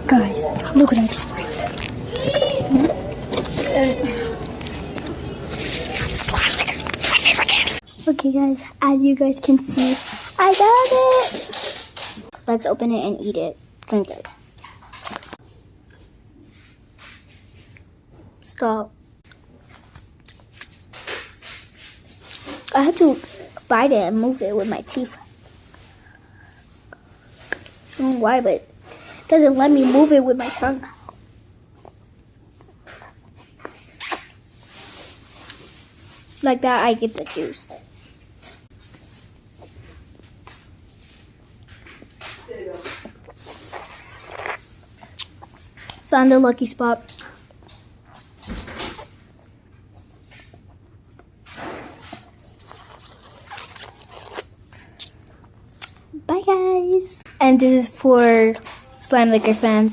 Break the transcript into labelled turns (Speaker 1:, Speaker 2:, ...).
Speaker 1: Guys, look what I just Okay guys, as you guys can see, I got it! Let's open it and eat it. Drink it. Stop. I had to bite it and move it with my teeth. I don't know why, but it doesn't let me move it with my tongue. Like that, I get the juice. Found a lucky spot. Bye guys. And this is for Slime Licker fans.